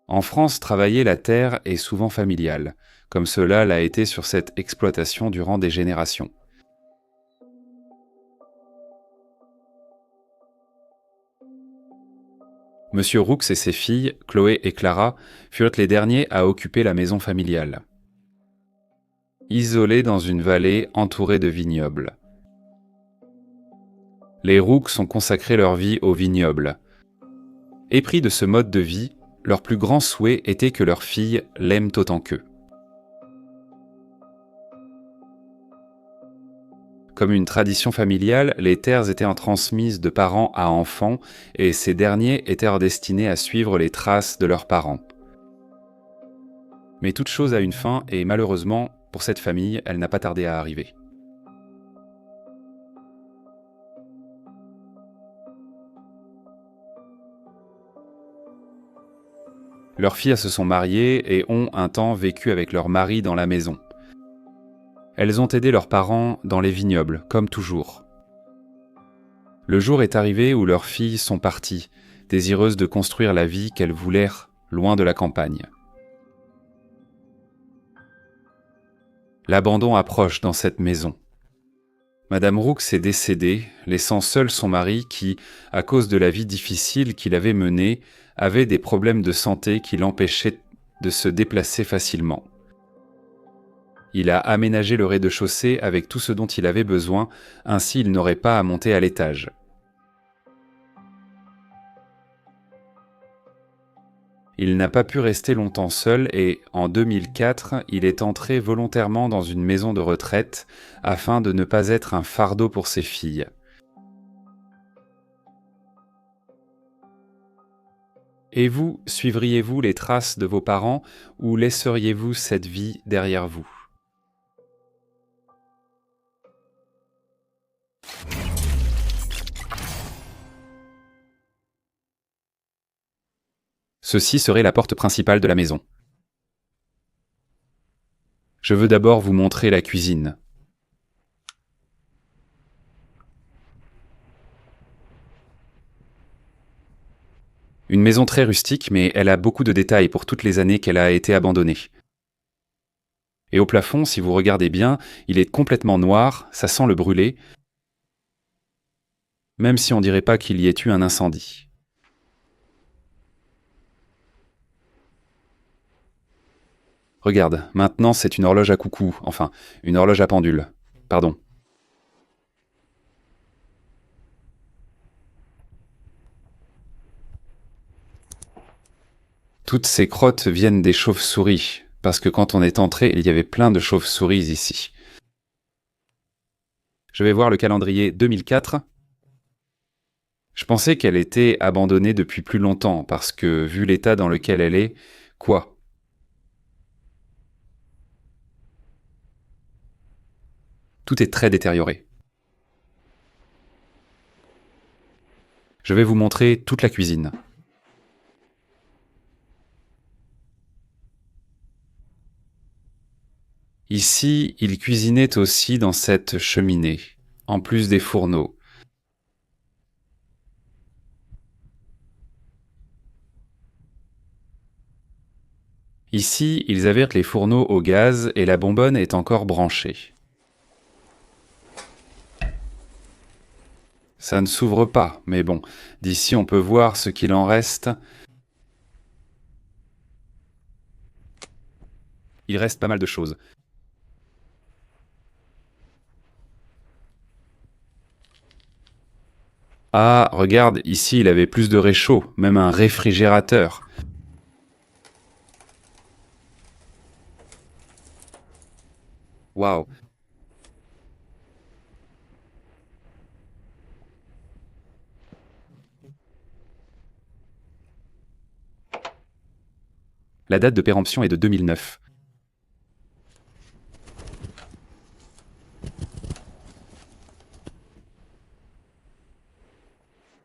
En France, travailler la terre est souvent familial, comme cela l'a été sur cette exploitation durant des générations. Monsieur Roux et ses filles, Chloé et Clara, furent les derniers à occuper la maison familiale. Isolée dans une vallée entourée de vignobles. Les Roux ont consacré leur vie au vignoble. Épris de ce mode de vie, leur plus grand souhait était que leurs filles l'aiment autant qu'eux. Comme une tradition familiale, les terres étaient transmises de parents à enfants et ces derniers étaient destinés à suivre les traces de leurs parents. Mais toute chose a une fin et malheureusement, pour cette famille, elle n'a pas tardé à arriver. Leurs filles se sont mariées et ont un temps vécu avec leur mari dans la maison. Elles ont aidé leurs parents dans les vignobles, comme toujours. Le jour est arrivé où leurs filles sont parties, désireuses de construire la vie qu'elles voulaient loin de la campagne. L'abandon approche dans cette maison. Madame Roux est décédée, laissant seul son mari qui, à cause de la vie difficile qu'il avait menée, avait des problèmes de santé qui l'empêchaient de se déplacer facilement. Il a aménagé le rez-de-chaussée avec tout ce dont il avait besoin, ainsi il n'aurait pas à monter à l'étage. Il n'a pas pu rester longtemps seul et, en 2004, il est entré volontairement dans une maison de retraite afin de ne pas être un fardeau pour ses filles. Et vous, suivriez-vous les traces de vos parents ou laisseriez-vous cette vie derrière vous ? Ceci serait la porte principale de la maison. Je veux d'abord vous montrer la cuisine. Une maison très rustique, mais elle a beaucoup de détails pour toutes les années qu'elle a été abandonnée. Et au plafond, si vous regardez bien, il est complètement noir, ça sent le brûlé, même si on dirait pas qu'il y ait eu un incendie. Regarde, maintenant c'est une horloge à coucou, enfin, une horloge à pendule. Pardon. Toutes ces crottes viennent des chauves-souris, parce que quand on est entré, il y avait plein de chauves-souris ici. Je vais voir le calendrier 2004. Je pensais qu'elle était abandonnée depuis plus longtemps, parce que, vu l'état dans lequel elle est, quoi ? Tout est très détérioré. Je vais vous montrer toute la cuisine. Ici, il cuisinait aussi dans cette cheminée, en plus des fourneaux. Ici, ils avertent les fourneaux au gaz et la bonbonne est encore branchée. Ça ne s'ouvre pas, mais bon, d'ici on peut voir ce qu'il en reste. Il reste pas mal de choses. Ah, regarde, ici il avait plus de réchaud, même un réfrigérateur. Waouh. La date de péremption est de 2009.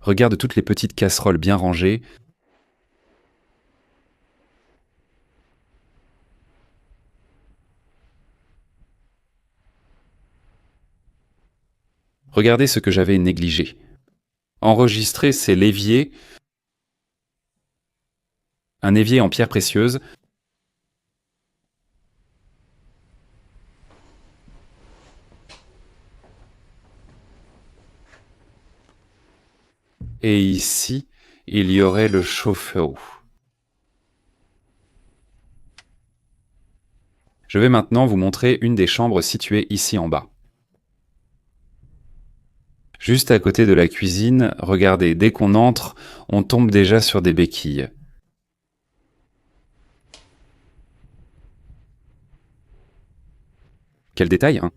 Regarde toutes les petites casseroles bien rangées. Regardez ce que j'avais négligé. Enregistrer ces l'évier un évier en pierre précieuse, et ici, il y aurait le chauffe-eau. Je vais maintenant vous montrer une des chambres situées ici en bas. Juste à côté de la cuisine, regardez, dès qu'on entre, on tombe déjà sur des béquilles. Quel détail, hein?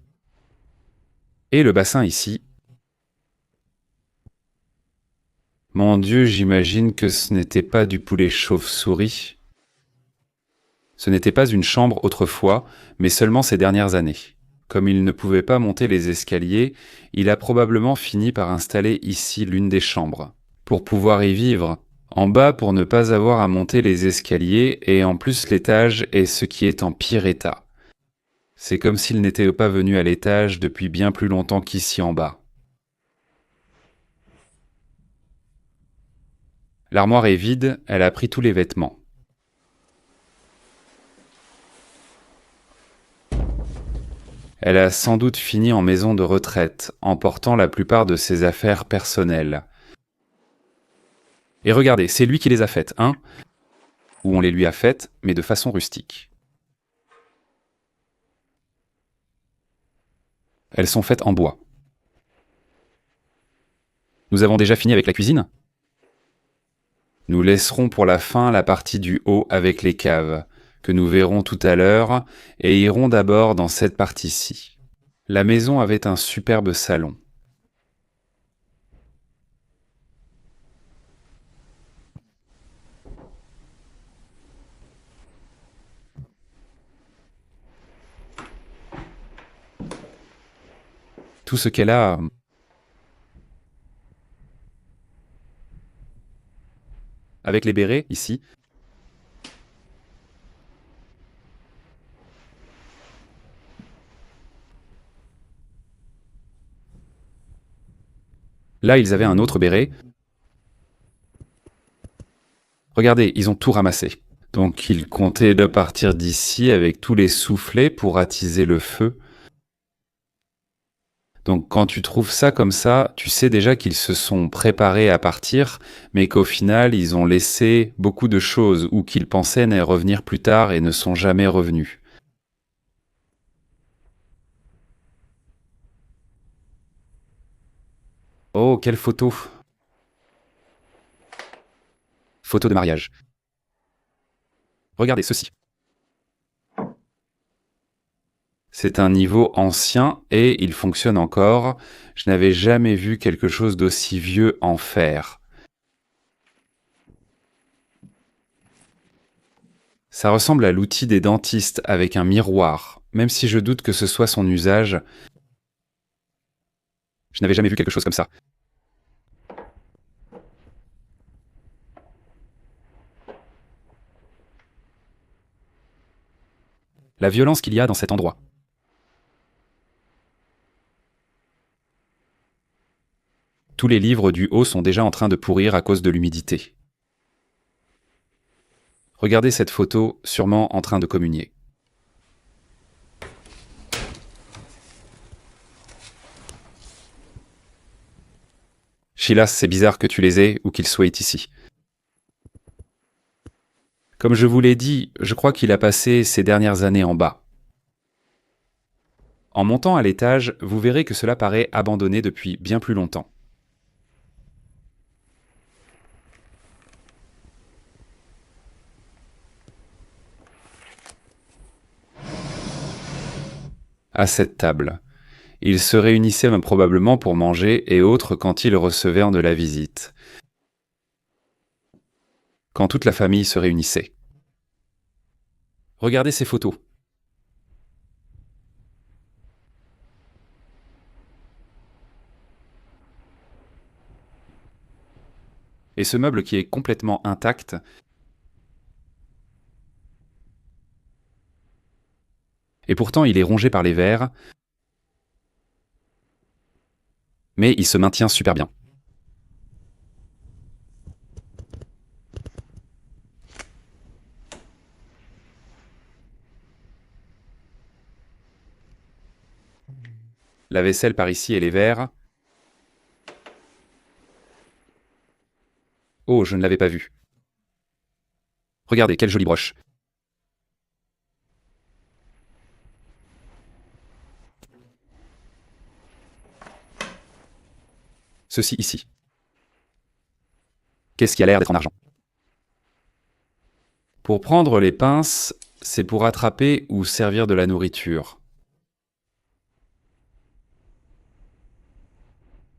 Et le bassin ici. Mon Dieu, j'imagine que ce n'était pas du poulet chauve-souris. Ce n'était pas une chambre autrefois, mais seulement ces dernières années. Comme il ne pouvait pas monter les escaliers, il a probablement fini par installer ici l'une des chambres, pour pouvoir y vivre. En bas pour ne pas avoir à monter les escaliers, et en plus l'étage est ce qui est en pire état. C'est comme s'il n'était pas venu à l'étage depuis bien plus longtemps qu'ici en bas. L'armoire est vide, elle a pris tous les vêtements. Elle a sans doute fini en maison de retraite, emportant la plupart de ses affaires personnelles. Et regardez, c'est lui qui les a faites, hein? Ou on les lui a faites, mais de façon rustique. Elles sont faites en bois. Nous avons déjà fini avec la cuisine? Nous laisserons pour la fin la partie du haut avec les caves, que nous verrons tout à l'heure, et irons d'abord dans cette partie-ci. La maison avait un superbe salon. Tout ce qu'elle a... Avec les bérets, ici. Là, ils avaient un autre béret. Regardez, ils ont tout ramassé. Donc ils comptaient de partir d'ici avec tous les soufflets pour attiser le feu. Donc quand tu trouves ça comme ça, tu sais déjà qu'ils se sont préparés à partir, mais qu'au final, ils ont laissé beaucoup de choses ou qu'ils pensaient ne revenir plus tard et ne sont jamais revenus. Oh, quelle photo! Photo de mariage. Regardez ceci. C'est un niveau ancien et il fonctionne encore. Je n'avais jamais vu quelque chose d'aussi vieux en fer. Ça ressemble à l'outil des dentistes avec un miroir, même si je doute que ce soit son usage. Je n'avais jamais vu quelque chose comme ça. La violence qu'il y a dans cet endroit. Tous les livres du haut sont déjà en train de pourrir à cause de l'humidité. Regardez cette photo, sûrement en train de communier. Chilas, c'est bizarre que tu les aies ou qu'ils soient ici. Comme je vous l'ai dit, je crois qu'il a passé ces dernières années en bas. En montant à l'étage, vous verrez que cela paraît abandonné depuis bien plus longtemps. À cette table. Ils se réunissaient même probablement pour manger et autres quand ils recevaient de la visite. Quand toute la famille se réunissait. Regardez ces photos. Et ce meuble qui est complètement intact. Et pourtant, il est rongé par les vers. Mais il se maintient super bien. la vaisselle par ici et les verres. Oh, je ne l'avais pas vu. Regardez, quelle jolie broche. Ceci ici. Qu'est-ce qui a l'air d'être en argent? Pour prendre les pinces, c'est pour attraper ou servir de la nourriture.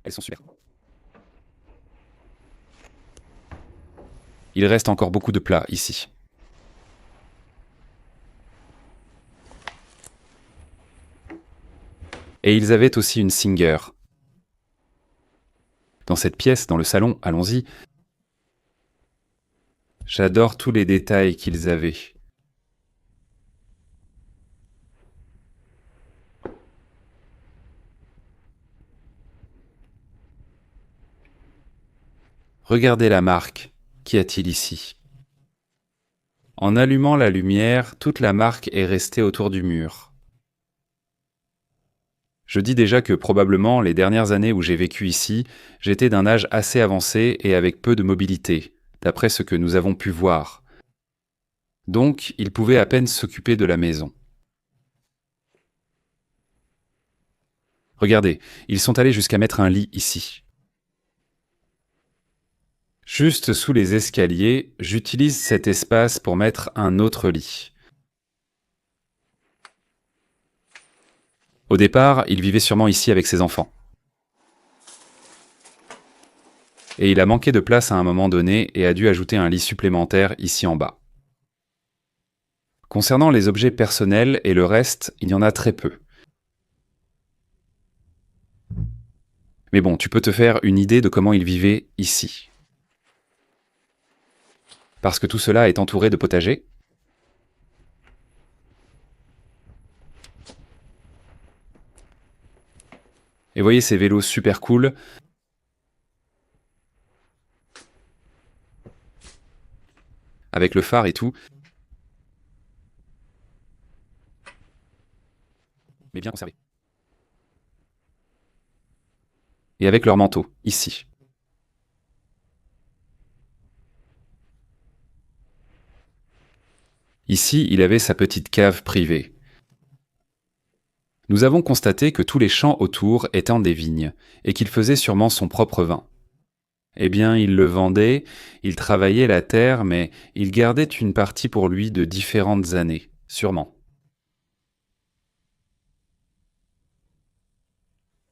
Elles sont super. Il reste encore beaucoup de plats ici. Et ils avaient aussi une Singer. Dans cette pièce, dans le salon, allons-y. J'adore tous les détails qu'ils avaient. Regardez la marque. Qu'y a-t-il ici? En allumant la lumière, toute la marque est restée autour du mur. Je dis déjà que probablement les dernières années où j'ai vécu ici, j'étais d'un âge assez avancé et avec peu de mobilité, d'après ce que nous avons pu voir. Donc, ils pouvaient à peine s'occuper de la maison. Regardez, ils sont allés jusqu'à mettre un lit ici. Juste sous les escaliers, j'utilise cet espace pour mettre un autre lit. Au départ, il vivait sûrement ici avec ses enfants. Et il a manqué de place à un moment donné et a dû ajouter un lit supplémentaire ici en bas. Concernant les objets personnels et le reste, il y en a très peu. Mais bon, tu peux te faire une idée de comment il vivait ici. Parce que tout cela est entouré de potagers. Et voyez ces vélos super cool. Avec le phare et tout. Mais bien conservé. Et avec leur manteau, ici. Ici, il avait sa petite cave privée. Nous avons constaté que tous les champs autour étaient des vignes, et qu'il faisait sûrement son propre vin. Eh bien, il le vendait, il travaillait la terre, mais il gardait une partie pour lui de différentes années, sûrement.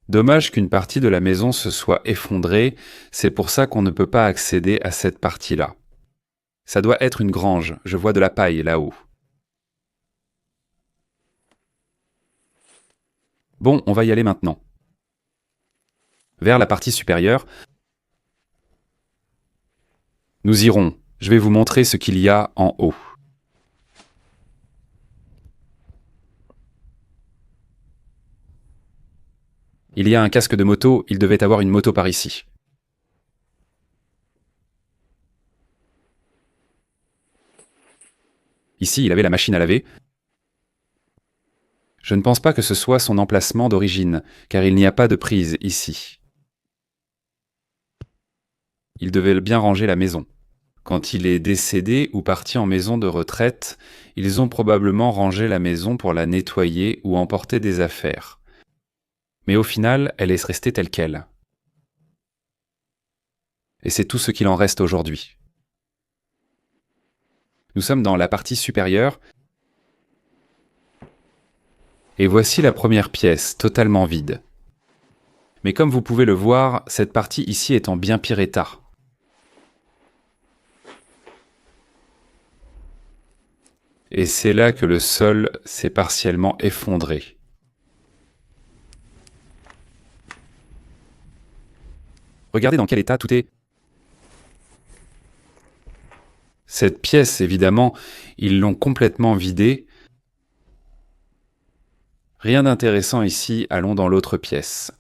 Dommage qu'une partie de la maison se soit effondrée, c'est pour ça qu'on ne peut pas accéder à cette partie-là. Ça doit être une grange, je vois de la paille là-haut. Bon, on va y aller maintenant. Vers la partie supérieure, nous irons. Je vais vous montrer ce qu'il y a en haut. Il y a un casque de moto, il devait avoir une moto par ici. Ici, il avait la machine à laver. Je ne pense pas que ce soit son emplacement d'origine, car il n'y a pas de prise ici. Il devait bien ranger la maison. Quand il est décédé ou parti en maison de retraite, ils ont probablement rangé la maison pour la nettoyer ou emporter des affaires. Mais au final, elle est restée telle qu'elle. Et c'est tout ce qu'il en reste aujourd'hui. Nous sommes dans la partie supérieure, et voici la première pièce, totalement vide. Mais comme vous pouvez le voir, cette partie ici est en bien pire état. Et c'est là que le sol s'est partiellement effondré. Regardez dans quel état tout est. Cette pièce, évidemment, ils l'ont complètement vidée. Rien d'intéressant ici, allons dans l'autre pièce.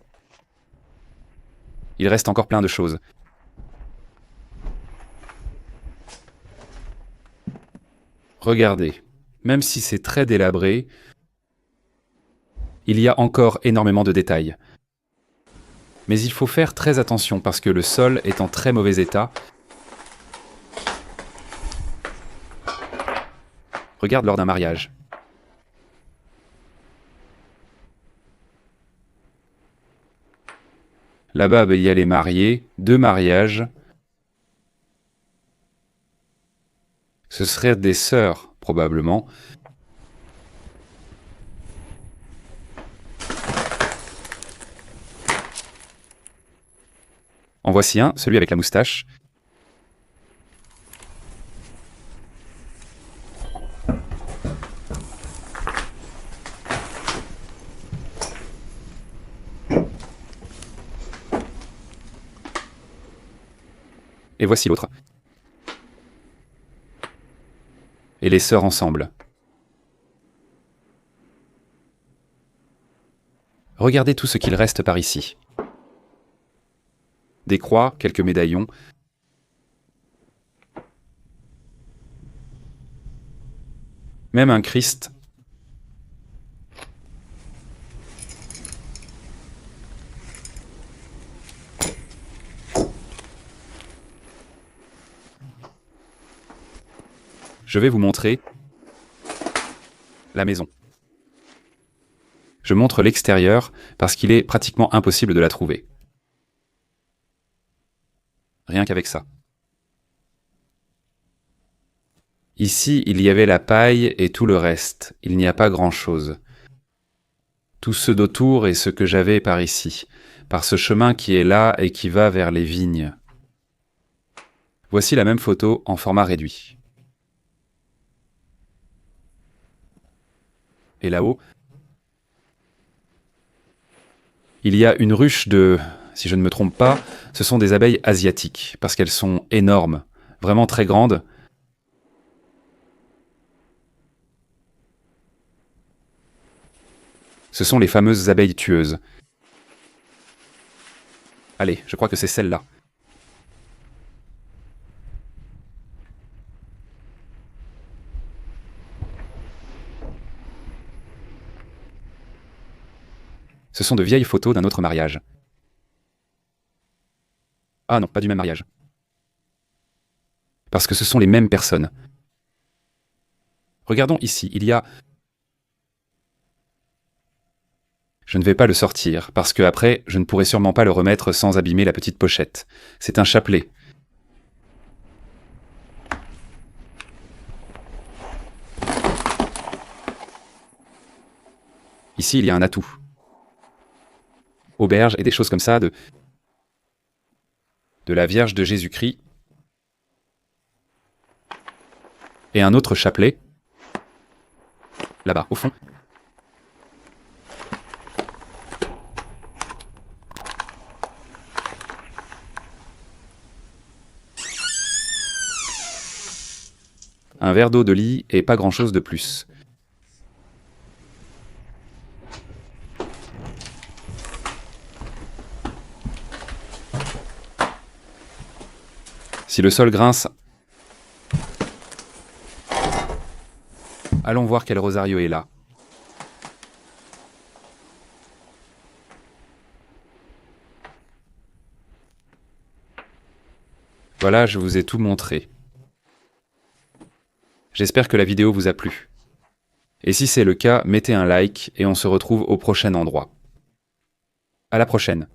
Il reste encore plein de choses. Regardez, même si c'est très délabré, Il y a encore énormément de détails. Mais il faut faire très attention parce que le sol est en très mauvais état. Regarde lors d'un mariage. Là-bas, il y a les mariés, 2 mariages. Ce seraient des sœurs, probablement. En voici un, celui avec la moustache. Et voici l'autre. Et les sœurs ensemble. Regardez tout ce qu'il reste par ici. Des croix, quelques médaillons. Même un Christ. Je vais vous montrer la maison. Je montre l'extérieur parce qu'il est pratiquement impossible de la trouver. Rien qu'avec ça. Ici, il y avait la paille et tout le reste. Il n'y a pas grand-chose. Tout ce d'autour est ce que j'avais par ici, par ce chemin qui est là et qui va vers les vignes. Voici la même photo en format réduit. Et là-haut, il y a une ruche de, si je ne me trompe pas, ce sont des abeilles asiatiques, parce qu'elles sont énormes, vraiment très grandes. Ce sont les fameuses abeilles tueuses. Allez, je crois que c'est celle-là. Ce sont de vieilles photos d'un autre mariage. Ah non, pas du même mariage. Parce que ce sont les mêmes personnes. Regardons ici, il y a... Je ne vais pas le sortir, parce que après, je ne pourrai sûrement pas le remettre sans abîmer la petite pochette. C'est un chapelet. Ici, il y a un atout. Auberge et des choses comme ça, de la Vierge de Jésus-Christ. Et un autre chapelet, là-bas, au fond. Un verre d'eau de lit et pas grand-chose de plus. Si le sol grince, allons voir quel rosario est là. Voilà, je vous ai tout montré. J'espère que la vidéo vous a plu. Et si c'est le cas, mettez un like et on se retrouve au prochain endroit. À la prochaine.